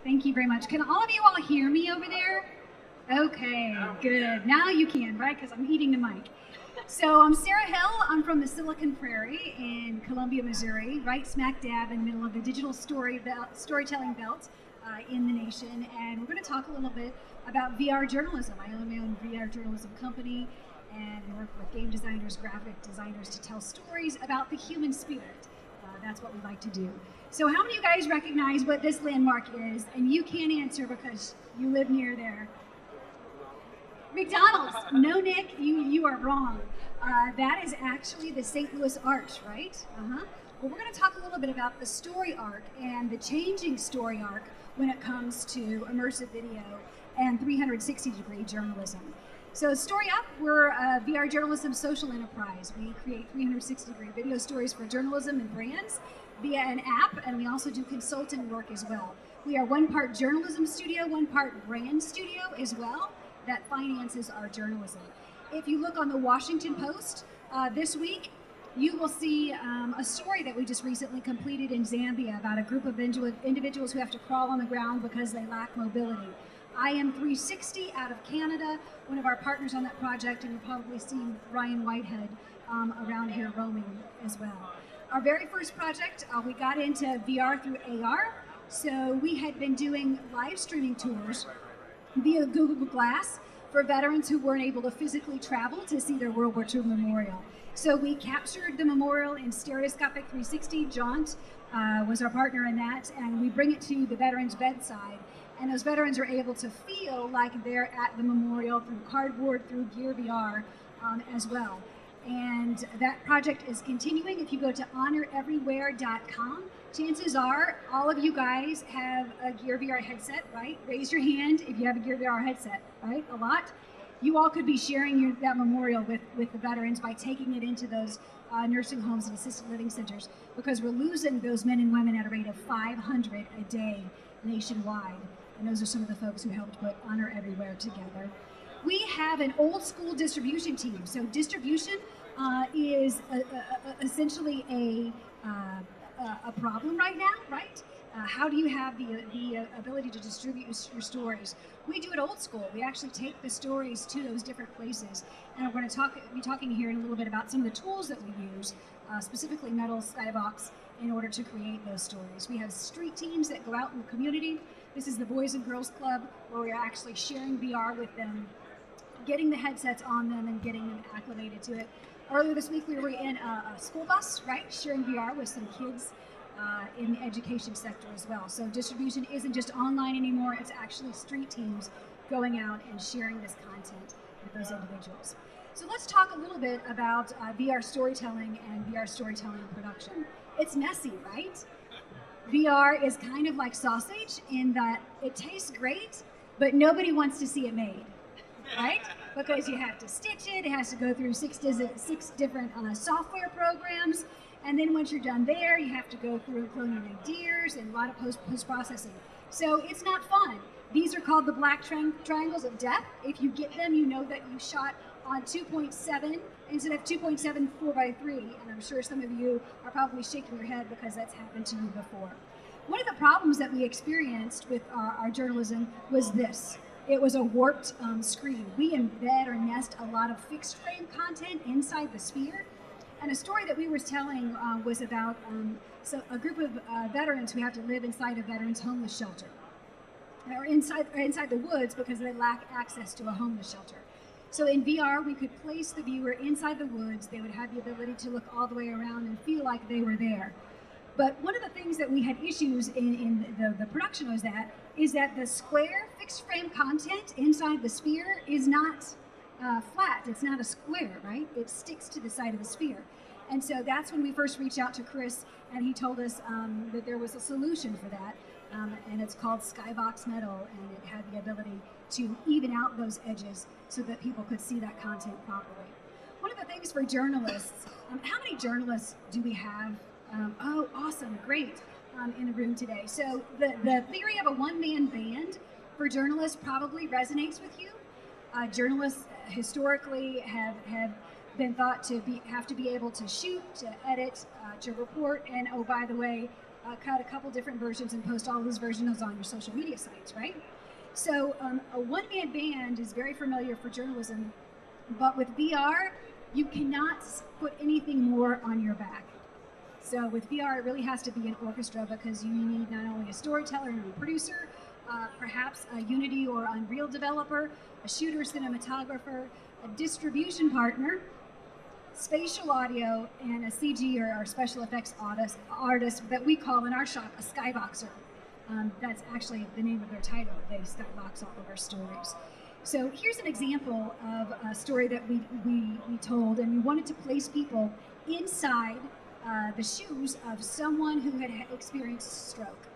Thank you very much. Can all of you all hear me over there? Okay, good. Now you can, right? Because I'm eating the mic. So I'm Sarah Hill. I'm from the Silicon Prairie in Columbia, Missouri, right smack dab in the middle of the digital storytelling belt in the nation. And we're going to talk a little bit about VR journalism. I own my own VR journalism company and work with game designers, graphic designers to tell stories about the human spirit. That's what we like to do. So how many of you guys recognize what this landmark is? And you can't answer because you live near there. McDonald's. No, Nick, you are wrong. That is actually the St. Louis Arch, right? Well, we're going to talk a little bit about the story arc and the changing story arc when it comes to immersive video and 360-degree journalism. So StoryUp, we're a VR journalism social enterprise. We create 360-degree video stories for journalism and brands via an app, and we also do consulting work as well. We are one part journalism studio, one part brand studio as well that finances our journalism. If you look on the Washington Post this week, you will see a story that we just recently completed in Zambia about a group of individuals who have to crawl on the ground because they lack mobility. I am 360 out of Canada, one of our partners on that project, and you'll probably see Ryan Whitehead around here roaming as well. Our very first project, we got into VR through AR. So we had been doing live streaming tours via Google Glass for veterans who weren't able to physically travel to see their World War II memorial. So we captured the memorial in stereoscopic 360. Jaunt was our partner in that, and we bring it to the veterans' bedside. And those veterans are able to feel like they're at the memorial through cardboard, through Gear VR as well. And that project is continuing. If you go to honoreverywhere.com, chances are all of you guys have a Gear VR headset, right? Raise your hand if you have a Gear VR headset, right? A lot. You all could be sharing that memorial with the veterans by taking it into those nursing homes and assisted living centers, because we're losing those men and women at a rate of 500 a day nationwide. And those are some of the folks who helped put Honor Everywhere together. We have an old school distribution team. So distribution is essentially a problem right now, right? How do you have the ability to distribute your stories? We do it old school. We actually take the stories to those different places. And we're going to be talking here in a little bit about some of the tools that we use, specifically Mettle, Skybox, in order to create those stories. We have street teams that go out in the community. This is the Boys and Girls Club, where we're actually sharing VR with them, getting the headsets on them and getting them acclimated to it. Earlier this week, we were in a school bus, right, sharing VR with some kids in the education sector as well. So distribution isn't just online anymore, it's actually street teams going out and sharing this content with those individuals. So let's talk a little bit about VR storytelling and VR storytelling production. It's messy, right? VR is kind of like sausage in that it tastes great, but nobody wants to see it made, right? Because you have to stitch it, it has to go through six different software programs, and then once you're done there, you have to go through cloning ideas and a lot of post-processing. So it's not fun. These are called the black triangles of death. If you get them, you know that you shot on 2.7 instead of 2.7 4x3, and I'm sure some of you are probably shaking your head because that's happened to you before. One of the problems that we experienced with our journalism was this. It was a warped screen. We embed or nest a lot of fixed frame content inside the sphere. And a story that we were telling was about a group of veterans who have to live inside a veterans homeless shelter, or inside the woods because they lack access to a homeless shelter. So in VR, we could place the viewer inside the woods. They would have the ability to look all the way around and feel like they were there. But one of the things that we had issues in the production is that the square fixed frame content inside the sphere is not flat. It's not a square, right? It sticks to the side of the sphere. And so that's when we first reached out to Chris, and he told us that there was a solution for that, and it's called Skybox Mettle, and it had the ability to even out those edges so that people could see that content properly. One of the things for journalists, how many journalists do we have? Oh, awesome, great, in the room today. So the theory of a one-man band for journalists probably resonates with you. Journalists historically have been thought to have to be able to shoot, to edit, to report, and oh, by the way, cut a couple different versions and post all those versions on your social media sites, right? So a one-man band is very familiar for journalism, but with VR, you cannot put anything more on your back. So with VR, it really has to be an orchestra because you need not only a storyteller and a producer, perhaps a Unity or Unreal developer, a shooter cinematographer, a distribution partner, spatial audio, and a CG or special effects artist that we call in our shop a skyboxer. That's actually the name of their title. They skybox all of our stories. So here's an example of a story that we told, and we wanted to place people inside the shoes of someone who had experienced stroke.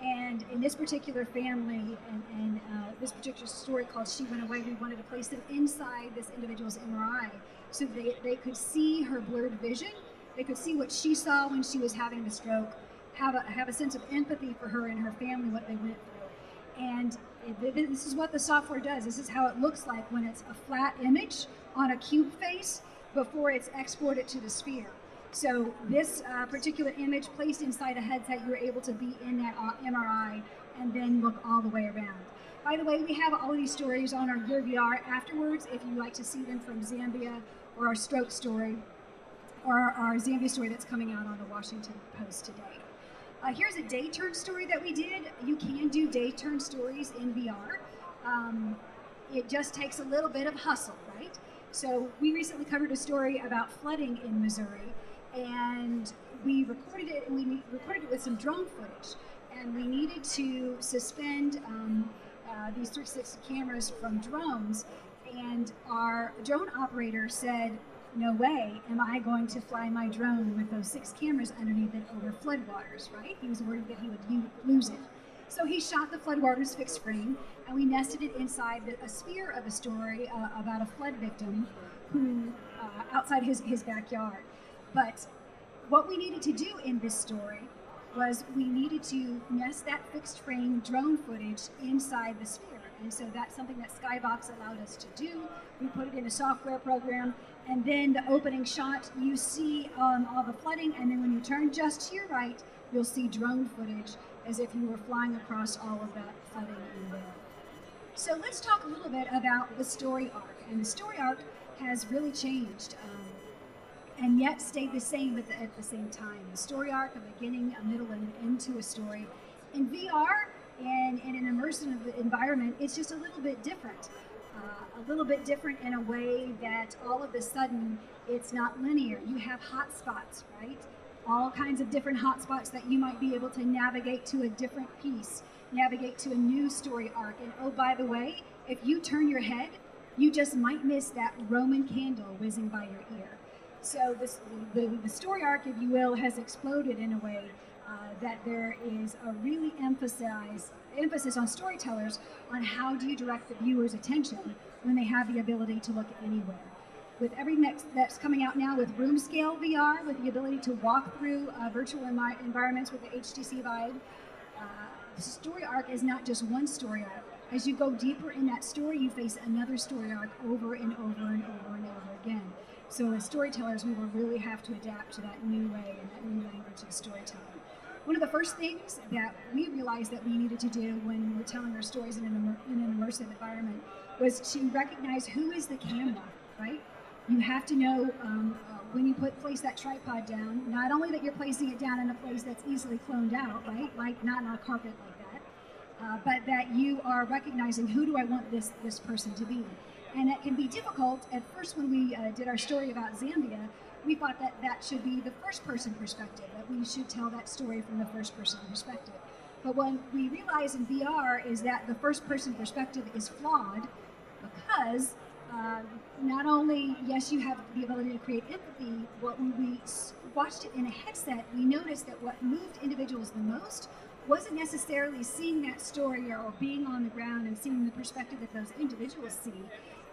And in this particular family, and this particular story called She Went Away, we wanted to place them inside this individual's MRI so they could see her blurred vision. They could see what she saw when she was having the stroke, have a sense of empathy for her and her family, what they went through. And this is what the software does. This is how it looks like when it's a flat image on a cube face before it's exported to the sphere. So this particular image placed inside a headset, you're able to be in that MRI and then look all the way around. By the way, we have all of these stories on our Gear VR afterwards if you'd like to see them from Zambia or our stroke story or our Zambia story that's coming out on the Washington Post today. Here's a day turn story that we did. You can do day turn stories in VR. It just takes a little bit of hustle, right? So we recently covered a story about flooding in Missouri, and we recorded it, and we recorded it with some drone footage. And we needed to suspend these 360 cameras from drones, and our drone operator said, "No way am I going to fly my drone with those 6 cameras underneath it over floodwaters," right? He was worried that he would lose it. So he shot the floodwaters fixed frame, and we nested it inside a sphere of a story about a flood victim who outside his backyard. But what we needed to do in this story was we needed to nest that fixed frame drone footage inside the sphere. And so that's something that Skybox allowed us to do. We put it in a software program, and then the opening shot, you see all the flooding, and then when you turn just to your right, you'll see drone footage as if you were flying across all of that flooding in there. So let's talk a little bit about the story arc. And the story arc has really changed, and yet stayed the same at the same time. The story arc, a beginning, a middle, and an end to a story. In VR and in an immersive environment, it's just a little bit different. A little bit different in a way that all of a sudden it's not linear. You have hotspots, right? All kinds of different hotspots that you might be able to navigate to a different piece, navigate to a new story arc. And oh, by the way, if you turn your head, you just might miss that Roman candle whizzing by your ear. So the story arc, if you will, has exploded in a way that there is a really emphasis on storytellers on how do you direct the viewer's attention when they have the ability to look anywhere. With everything that's coming out now with room scale VR, with the ability to walk through virtual environments with the HTC Vive, the story arc is not just one story arc. As you go deeper in that story, you face another story arc over and over and over and over again. So as storytellers, we will really have to adapt to that new way and that new language of storytelling. One of the first things that we realized that we needed to do when we're telling our stories in an immersive environment was to recognize who is the camera, right? You have to know when you place that tripod down, not only that you're placing it down in a place that's easily cloned out, right? Like not on a carpet like that, but that you are recognizing who do I want this person to be. And that can be difficult. At first, when we did our story about Zambia, we thought that should be the first-person perspective, that we should tell that story from the first-person perspective. But what we realize in VR is that the first-person perspective is flawed because not only, yes, you have the ability to create empathy, but when we watched it in a headset, we noticed that what moved individuals the most wasn't necessarily seeing that story or being on the ground and seeing the perspective that those individuals see.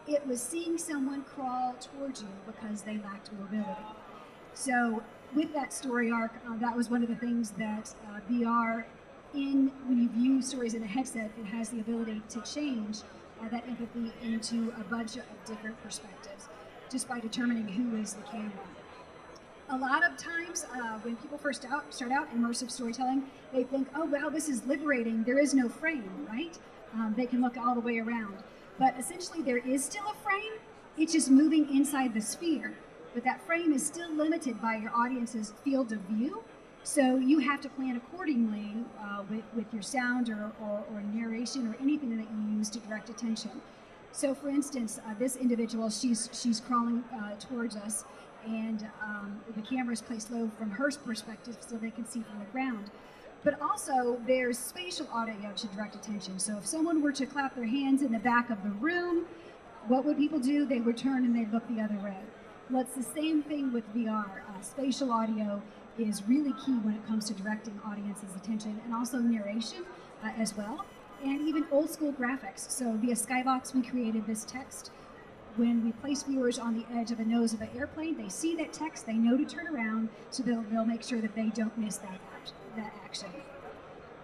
It was seeing someone crawl towards you because they lacked mobility. So with that story arc, that was one of the things that VR, when you view stories in a headset, it has the ability to change that empathy into a bunch of different perspectives just by determining who is the camera. A lot of times when people first start out immersive storytelling, they think, oh, wow, this is liberating. There is no frame, right? They can look all the way around. But essentially, there is still a frame. It's just moving inside the sphere. But that frame is still limited by your audience's field of view. So you have to plan accordingly with your sound or narration or anything that you use to direct attention. So for instance, this individual, she's crawling towards us, and the camera is placed low from her perspective so they can see from the ground. But also there's spatial audio to direct attention. So if someone were to clap their hands in the back of the room, what would people do? They would turn and they'd look the other way. Well, it's the same thing with VR. Spatial audio is really key when it comes to directing audience's attention, and also narration as well, and even old school graphics. So via Skybox, we created this text. When we place viewers on the edge of the nose of an airplane, they see that text, they know to turn around, so they'll make sure that they don't miss that action.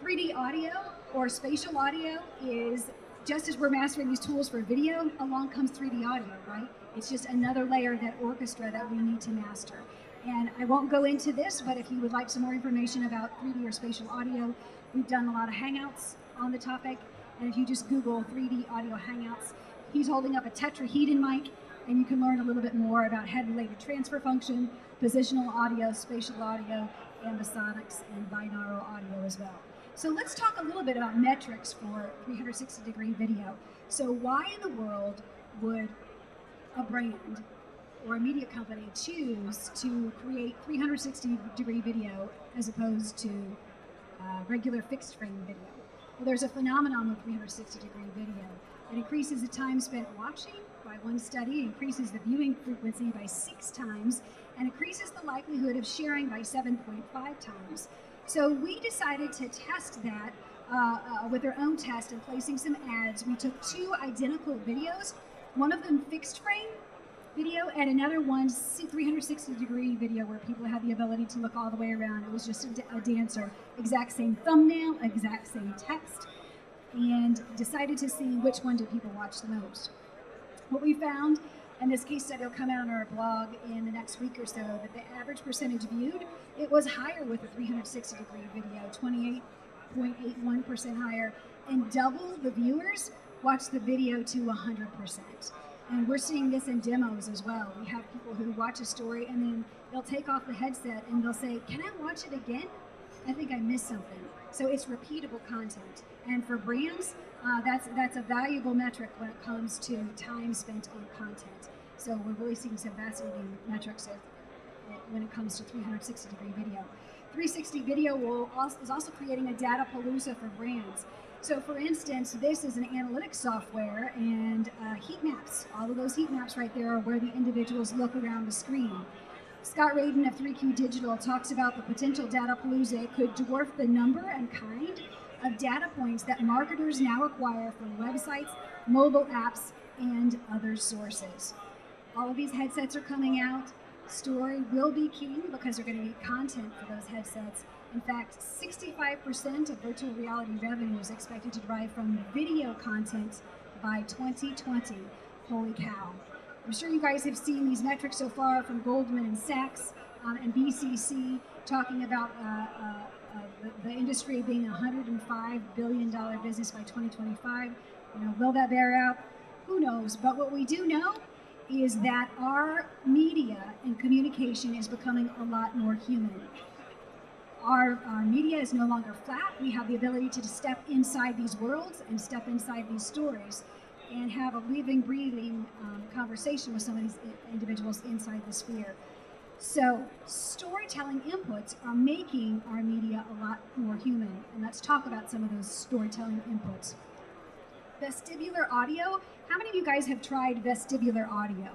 3D audio or spatial audio is, just as we're mastering these tools for video, along comes 3D audio, right? It's just another layer of that orchestra that we need to master. And I won't go into this, but if you would like some more information about 3D or spatial audio, we've done a lot of hangouts on the topic. And if you just Google 3D audio hangouts, he's holding up a tetrahedron mic, and you can learn a little bit more about head-related transfer function, positional audio, spatial audio, ambisonics, and binaural audio as well. So let's talk a little bit about metrics for 360-degree video. So why in the world would a brand or a media company choose to create 360-degree video as opposed to regular fixed frame video? Well, there's a phenomenon with 360-degree video. It increases the time spent watching by one study, increases the viewing frequency by 6 times, and increases the likelihood of sharing by 7.5 times. So we decided to test that with our own test and placing some ads. We took 2 identical videos, one of them fixed frame video, and another one 360-degree video where people had the ability to look all the way around. It was just a dancer, exact same thumbnail, exact same text, and decided to see which one did people watch the most. What we found, and this case study will come out on our blog in the next week or so, that the average percentage viewed, it was higher with a 360-degree video, 28.81% higher, and double the viewers watched the video to 100%. And we're seeing this in demos as well. We have people who watch a story and then they'll take off the headset and they'll say, can I watch it again? I think I missed something. So it's repeatable content. And for brands, that's a valuable metric when it comes to time spent on content. So we're really seeing some fascinating metrics when it comes to 360-degree video. 360 video is also creating a data palooza for brands. So for instance, this is an analytics software, and heat maps. All of those heat maps right there are where the individuals look around the screen. Scott Radin of 3Q Digital talks about the potential data palooza. It could dwarf the number and kind of data points that marketers now acquire from websites, mobile apps, and other sources. All of these headsets are coming out. Story will be king because they're going to need content for those headsets. In fact, 65% of virtual reality revenue is expected to derive from video content by 2020. Holy cow. I'm sure you guys have seen these metrics so far from Goldman Sachs and BCC talking about the industry being a $105 billion business by 2025. Will that bear out? Who knows? But what we do know is that our media and communication is becoming a lot more human. Our media is no longer flat. We have the ability to step inside these worlds and step inside these stories and have a living, breathing conversation with some of these individuals inside the sphere. So storytelling inputs are making our media a lot more human. And let's talk about some of those storytelling inputs. Vestibular audio. How many of you guys have tried vestibular audio?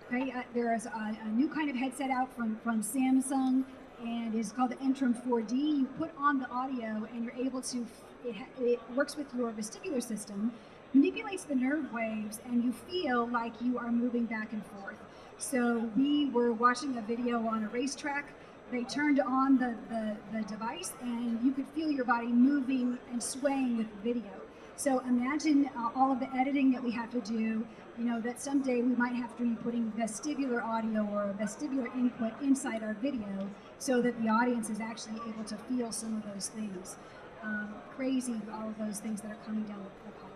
Okay, there is a new kind of headset out from Samsung, and it's called the Entrum 4D. You put on the audio and you're able to, it works with your vestibular system, manipulates the nerve waves, and you feel like you are moving back and forth. So we were watching a video on a racetrack. They turned on the device and you could feel your body moving and swaying with the video. So imagine all of the editing that we have to do, that someday we might have to be putting vestibular audio or vestibular input inside our video so that the audience is actually able to feel some of those things. Crazy, all of those things that are coming down the pipe.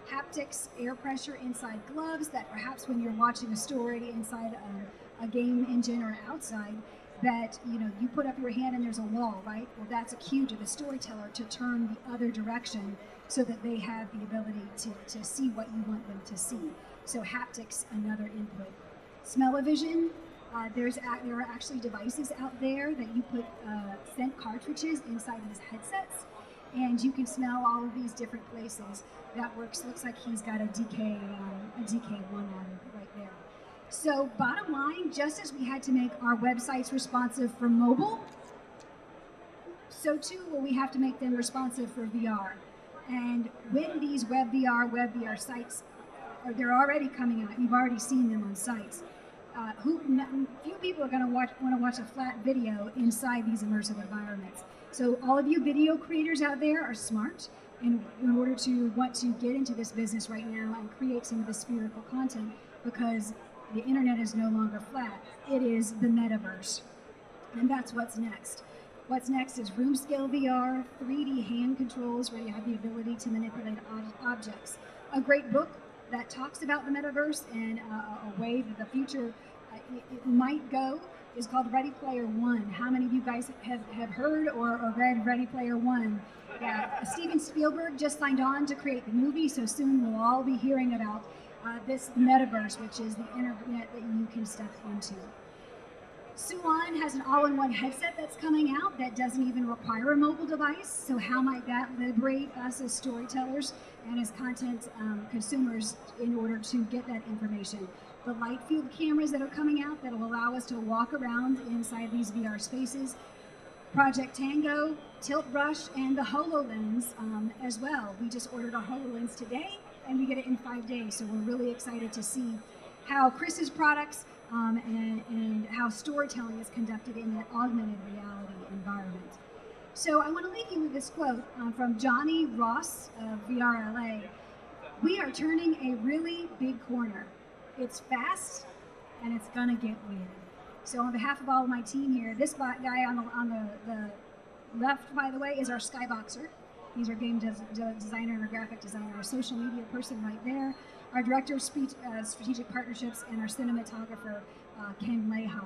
Haptics, air pressure inside gloves, that perhaps when you're watching a story inside a game engine or outside, that you put up your hand and there's a wall, right? Well, that's a cue to the storyteller to turn the other direction so that they have the ability to see what you want them to see. So haptics, another input. Smell-o-vision, there are actually devices out there that you put scent cartridges inside these headsets, and you can smell all of these different places. That works. Looks like he's got a DK1 on right there. So bottom line, just as we had to make our websites responsive for mobile, so too will we have to make them responsive for VR. And when these WebVR sites, they're already coming out. You've already seen them on sites. Few people are going to want to watch a flat video inside these immersive environments. So all of you video creators out there are smart, and in order to want to get into this business right now and create some of the spherical content, because the internet is no longer flat. It is the metaverse. And that's what's next. What's next is room scale VR, 3D hand controls where you have the ability to manipulate objects. A great book that talks about the metaverse and a way that the future it might go is called Ready Player One. How many of you guys have heard or read Ready Player One? Yeah, Steven Spielberg just signed on to create the movie, so soon we'll all be hearing about this metaverse, which is the internet that you can step into. Suan has an all-in-one headset that's coming out that doesn't even require a mobile device, so how might that liberate us as storytellers and as content consumers in order to get that information? The light field cameras that are coming out that will allow us to walk around inside these VR spaces. Project Tango, Tilt Brush, and the HoloLens as well. We just ordered our HoloLens today, and we get it in 5 days, so we're really excited to see how Chris's products and how storytelling is conducted in an augmented reality environment. So I want to leave you with this quote from Johnny Ross of VR LA. We are turning a really big corner. It's fast, and it's gonna get weird. So on behalf of all of my team here, this guy on the left, by the way, is our Skyboxer. He's our game designer and our graphic designer, our social media person right there, our director of strategic partnerships, and our cinematographer, Ken Leha,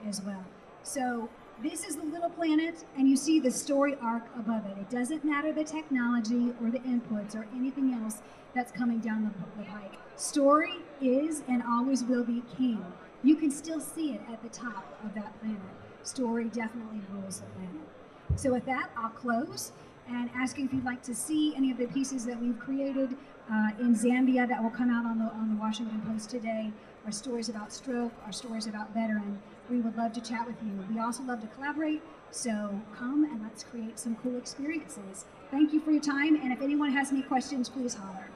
as well. So this is the little planet, and you see the story arc above it. It doesn't matter the technology or the inputs or anything else that's coming down the pike. Story is and always will be king. You can still see it at the top of that planet. Story definitely rules the planet. So with that, I'll close and ask you if you'd like to see any of the pieces that we've created in Zambia that will come out on the Washington Post today. Our stories about stroke, our stories about veteran. We would love to chat with you. We also love to collaborate, so come and let's create some cool experiences. Thank you for your time, and if anyone has any questions, please holler.